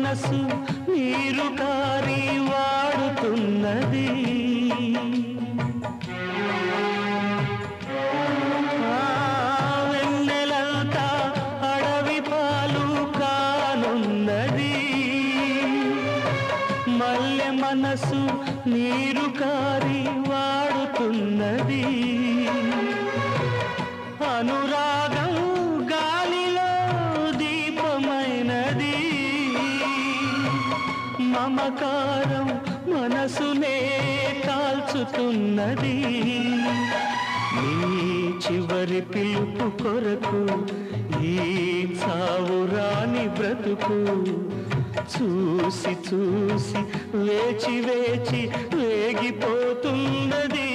మనసు నీరు కారి వాడుతున్నది వెన్నెలంతా అడవి పాలు కానున్నది మల్లె మనసు నీరు కారి వాడుతున్నది అనురాగం గాలిలో దీపమైనది మమకారం మనసునే కాల్చుతున్నది నీ చివరి పిలుపు కొరకు ఈ చావురాని బ్రతుకు చూసి చూసి వేచి వేచి వేగిపోతున్నది